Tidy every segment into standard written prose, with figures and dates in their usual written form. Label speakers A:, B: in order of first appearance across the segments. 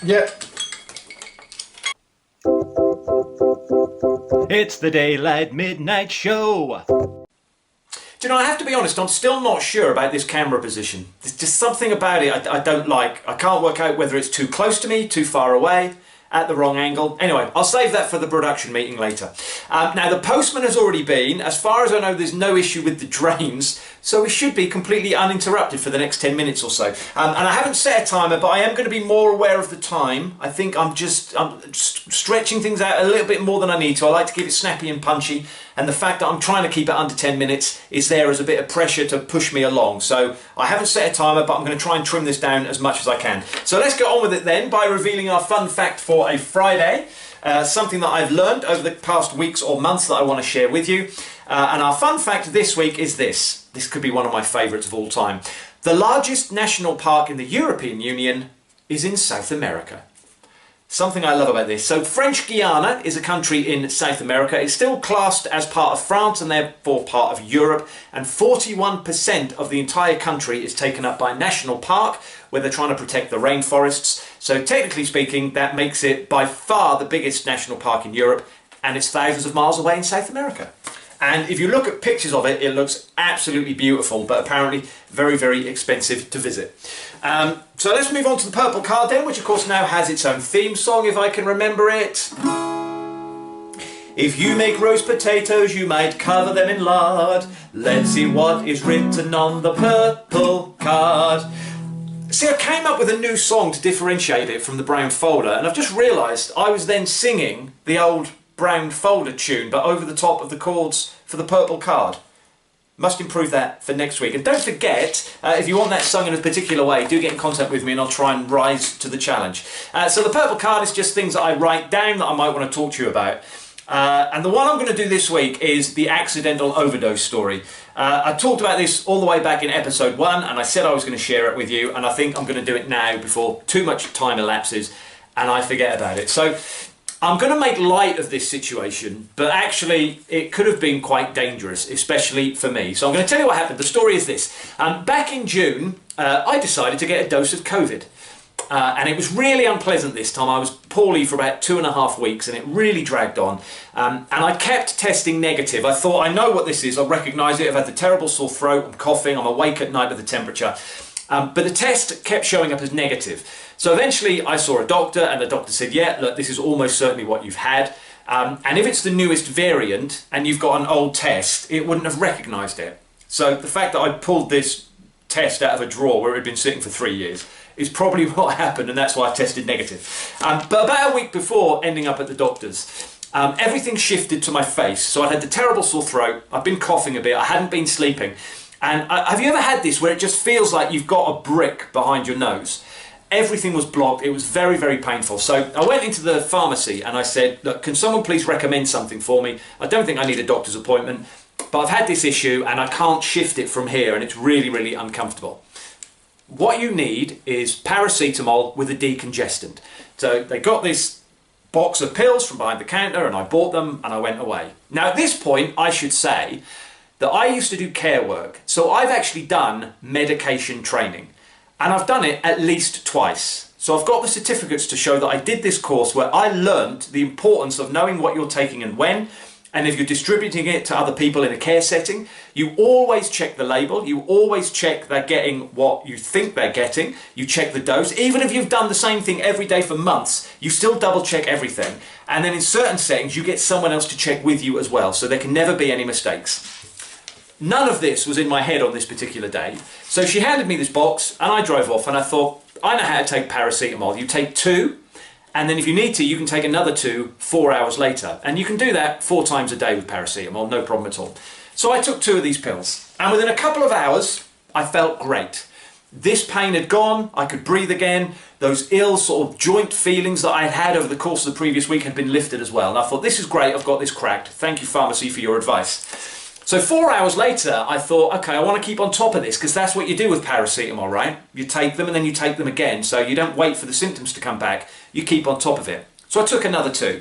A: Yeah.
B: It's the Daylight Midnight Show. Do you know, I have to be honest, I'm still not sure about this camera position. There's just something about it I don't like. I can't work out whether it's too close to me, too far away, at the wrong angle. Anyway, I'll save that for the production meeting later. Now, the postman has already been. As far as I know, there's no issue with the drains, so we should be completely uninterrupted for the next 10 minutes or so. And I haven't set a timer, but I am going to be more aware of the time. I think I'm just stretching things out a little bit more than I need to. I like to keep it snappy and punchy, and the fact that I'm trying to keep it under 10 minutes is there as a bit of pressure to push me along. So I haven't set a timer, but I'm going to try and trim this down as much as I can. So let's get on with it then by revealing our fun fact for a Friday. Something that I've learned over the past weeks or months that I want to share with you. And our fun fact this week is this. This could be one of my favourites of all time. The largest national park in the European Union is in South America. Something I love about this. So French Guiana is a country in South America. It's still classed as part of France and therefore part of Europe. And 41% of the entire country is taken up by national park, where they're trying to protect the rainforests. So technically speaking, that makes it by far the biggest national park in Europe, and it's thousands of miles away in South America. And if you look at pictures of it, it looks absolutely beautiful, but apparently very, very expensive to visit. So let's move on to the purple card then, which of course now has its own theme song, if I can remember it. If you make roast potatoes, you might cover them in lard. Let's see what is written on the purple card. See, I came up with a new song to differentiate it from the Brown Folder, and I've just realised I was then singing the old Brown Folder tune, but over the top of the chords for the purple card. Must improve that for next week. And don't forget, if you want that sung in a particular way, do get in contact with me and I'll try and rise to the challenge. So the purple card is just things that I write down that I might want to talk to you about. And the one I'm going to do this week is the accidental overdose story. I talked about this all the way back in episode 1, and I said I was going to share it with you, and I think I'm going to do it now before too much time elapses and I forget about it. So I'm going to make light of this situation, but actually it could have been quite dangerous, especially for me. So I'm going to tell you what happened. The story is this. Back in June, I decided to get a dose of COVID. And it was really unpleasant this time. I was poorly for about 2.5 weeks and it really dragged on. And I kept testing negative. I thought, I know what this is. I recognise it. I've had the terrible sore throat. I'm coughing. I'm awake at night with the temperature. But the test kept showing up as negative. So eventually I saw a doctor and the doctor said, yeah, look, this is almost certainly what you've had. And if it's the newest variant and you've got an old test, it wouldn't have recognised it. So the fact that I pulled this test out of a drawer where it had been sitting for 3 years is probably what happened, and that's why I tested negative. But about a week before ending up at the doctor's, everything shifted to my face. So I had the terrible sore throat, I've been coughing a bit, I hadn't been sleeping. And have you ever had this where it just feels like you've got a brick behind your nose? Everything was blocked, it was very, very painful. So I went into the pharmacy and I said, look, can someone please recommend something for me? I don't think I need a doctor's appointment, but I've had this issue and I can't shift it from here and it's really, really uncomfortable. What you need is paracetamol with a decongestant. So they got this box of pills from behind the counter and I bought them and I went away. Now at this point I should say that I used to do care work, so I've actually done medication training and I've done it at least twice. So I've got the certificates to show that I did this course where I learnt the importance of knowing what you're taking and when. And if you're distributing it to other people in a care setting, you always check the label, you always check they're getting what you think they're getting, you check the dose. Even if you've done the same thing every day for months, you still double check everything. And then in certain settings, you get someone else to check with you as well, so there can never be any mistakes. None of this was in my head on this particular day. So she handed me this box and I drove off and I thought, I know how to take paracetamol. You take 2. And then if you need to, you can take another 2 4 hours later. And you can do that 4 times a day with paracetamol, no problem at all. So I took 2 of these pills. And within a couple of hours, I felt great. This pain had gone, I could breathe again. Those ill sort of joint feelings that I had had over the course of the previous week had been lifted as well. And I thought, this is great, I've got this cracked. Thank you, pharmacy, for your advice. So 4 hours later, I thought, okay, I want to keep on top of this because that's what you do with paracetamol, right? You take them and then you take them again. So you don't wait for the symptoms to come back. You keep on top of it. So I took another 2.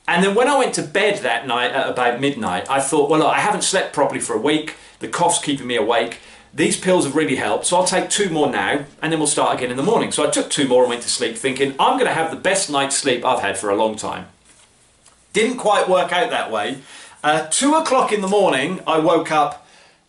B: And then when I went to bed that night at about midnight, I thought, well, look, I haven't slept properly for a week. The cough's keeping me awake. these pills have really helped, so I'll take 2 more now, and then we'll start again in the morning. So I took 2 more and went to sleep thinking, I'm going to have the best night's sleep I've had for a long time. Didn't quite work out that way. 2 o'clock in the morning, I woke up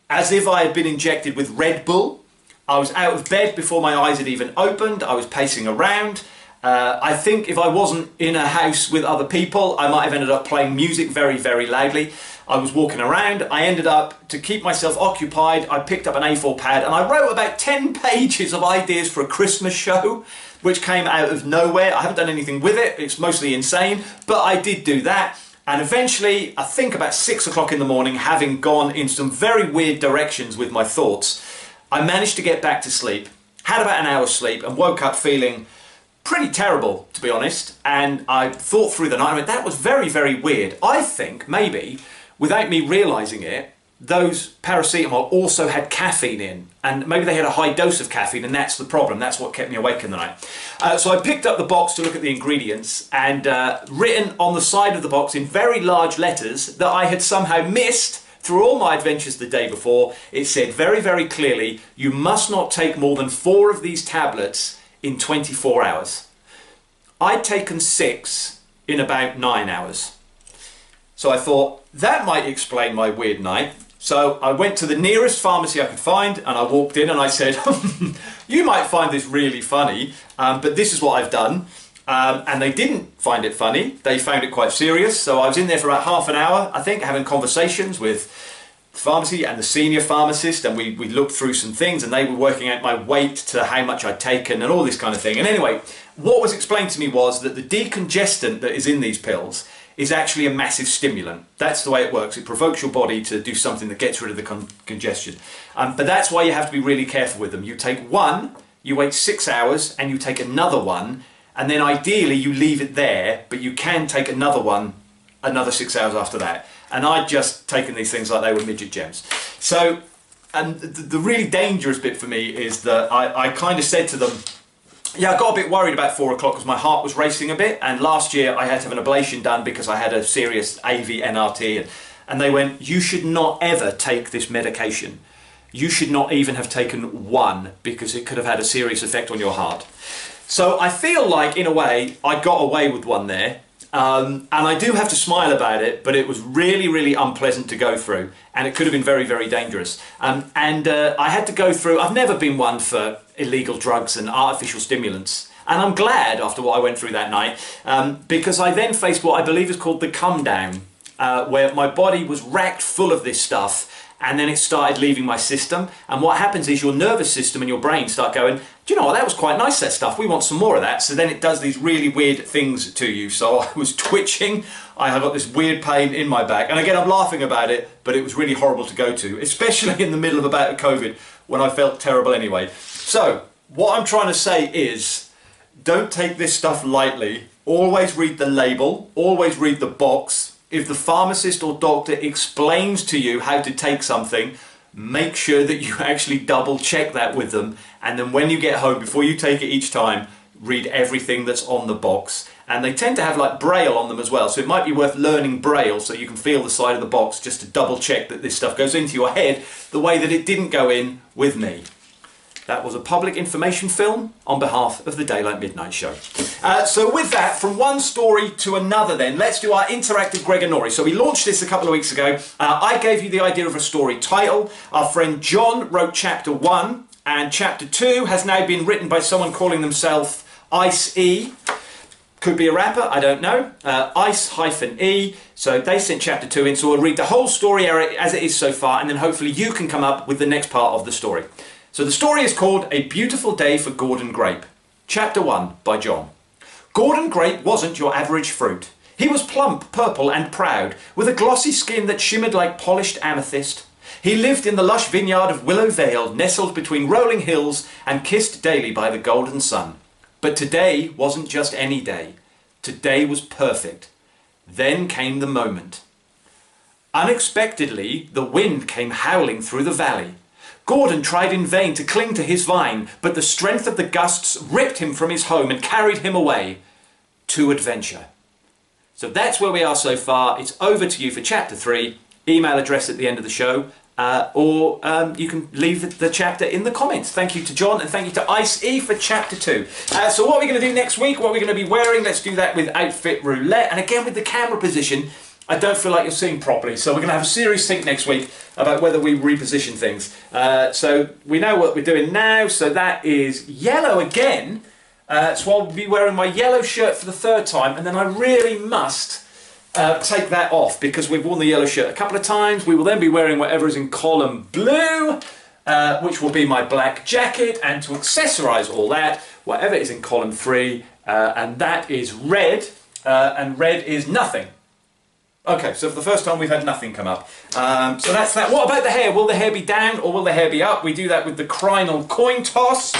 B: as if I had been injected with Red Bull. I was out of bed before my eyes had even opened. I was pacing around. I think if I wasn't in a house with other people, I might have ended up playing music very, very loudly. I was walking around. I ended up, to keep myself occupied, I picked up an A4 pad and I wrote about 10 pages of ideas for a Christmas show, which came out of nowhere. I haven't done anything with it. It's mostly insane, but I did do that. And eventually, I think about 6 o'clock in the morning, having gone in some very weird directions with my thoughts, I managed to get back to sleep, had about an hour's sleep, and woke up feeling pretty terrible, to be honest. And I thought through the night, I mean, that was very, very weird. I think maybe, without me realising it, those paracetamol also had caffeine in, and maybe they had a high dose of caffeine, and that's the problem. That's what kept me awake in the night. So I picked up the box to look at the ingredients, and written on the side of the box in very large letters that I had somehow missed through all my adventures the day before, it said very, very clearly, you must not take more than 4 of these tablets in 24 hours. I'd taken 6 in about 9 hours. So I thought, that might explain my weird night. So I went to the nearest pharmacy I could find, and I walked in and I said, you might find this really funny, but this is what I've done. And they didn't find it funny. They found it quite serious. So I was in there for about half an hour, I think, having conversations with the pharmacy and the senior pharmacist, and we looked through some things, and they were working out my weight to how much I'd taken and all this kind of thing. And anyway, what was explained to me was that the decongestant that is in these pills is actually a massive stimulant. That's the way it works. It provokes your body to do something that gets rid of the congestion. But that's why you have to be really careful with them. You take one, you wait 6 hours, and you take another one, and then ideally you leave it there, but you can take another one another 6 hours after that. And I'd just taken these things like they were midget gems. So, and the really dangerous bit for me is that I kind of said to them, yeah, I got a bit worried about 4 o'clock because my heart was racing a bit, and last year I had to have an ablation done because I had a serious AV NRT, and they went, you should not ever take this medication. You should not even have taken one because it could have had a serious effect on your heart. So I feel like, in a way, I got away with one there. And I do have to smile about it, but it was really, really unpleasant to go through, and it could have been very, very dangerous. I had to go through, I've never been one for illegal drugs and artificial stimulants, and I'm glad after what I went through that night, because I then faced what I believe is called the come down, where my body was racked full of this stuff, and then it started leaving my system. And what happens is your nervous system and your brain start going, do you know what, that was quite nice, that stuff, we want some more of that. So then it does these really weird things to you. So I was twitching, I got this weird pain in my back, and again I'm laughing about it, but it was really horrible to go to, especially in the middle of a bout of COVID when I felt terrible anyway. So what I'm trying to say is, don't take this stuff lightly. Always read the label, always read the box. If the pharmacist or doctor explains to you how to take something, make sure that you actually double check that with them, and then when you get home, before you take it each time, read everything that's on the box. And they tend to have like Braille on them as well, so it might be worth learning Braille so you can feel the side of the box just to double check that this stuff goes into your head the way that it didn't go in with me. That was a public information film on behalf of the Daylight Midnight Show. So with that, from one story to another then, let's do our interactive Gregor. So we launched this a couple of weeks ago. I gave you the idea of a story title. Our friend John wrote chapter 1, and chapter 2 has now been written by someone calling themselves Ice E. Could be a rapper, I don't know. Ice-E. So they sent chapter 2 in, so we'll read the whole story as it is so far, and then hopefully you can come up with the next part of the story. So the story is called A Beautiful Day for Gordon Grape. Chapter 1 by John. Gordon Grape wasn't your average fruit. He was plump, purple and proud, with a glossy skin that shimmered like polished amethyst. He lived in the lush vineyard of Willow Vale, nestled between rolling hills and kissed daily by the golden sun. But today wasn't just any day. Today was perfect. Then came the moment. Unexpectedly, the wind came howling through the valley. Gordon tried in vain to cling to his vine, but the strength of the gusts ripped him from his home and carried him away to adventure. So that's where we are so far. It's over to you for chapter 3. Email address at the end of the show, or you can leave the chapter in the comments. Thank you to John and thank you to Ice E for chapter 2. So what are we going to do next week? What are we going to be wearing? Let's do that with outfit roulette. And again with the camera position, I don't feel like you're seeing properly. So we're going to have a serious think next week about whether we reposition things. So we know what we're doing now. So that is yellow again. So I'll be wearing my yellow shirt for the 3rd time, and then I really must take that off because we've worn the yellow shirt a couple of times. We will then be wearing whatever is in column blue, which will be my black jacket, and to accessorise all that, whatever is in column 3, and that is red, and red is nothing. Okay, so for the first time we've had nothing come up. So that's that. What about the hair? Will the hair be down or will the hair be up? We do that with the crinal coin toss.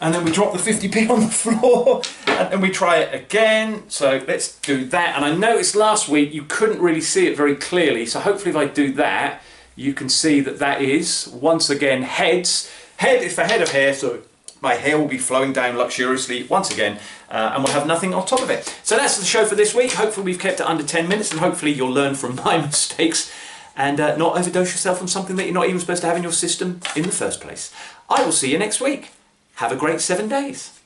B: And then we drop the 50p on the floor. And then we try it again. So let's do that. And I noticed last week you couldn't really see it very clearly. So hopefully if I do that, you can see that that is, once again, heads. Head is for head of hair, so my hair will be flowing down luxuriously once again, and we'll have nothing on top of it. So that's the show for this week. Hopefully we've kept it under 10 minutes, and hopefully you'll learn from my mistakes and not overdose yourself on something that you're not even supposed to have in your system in the first place. I will see you next week. Have a great 7 days.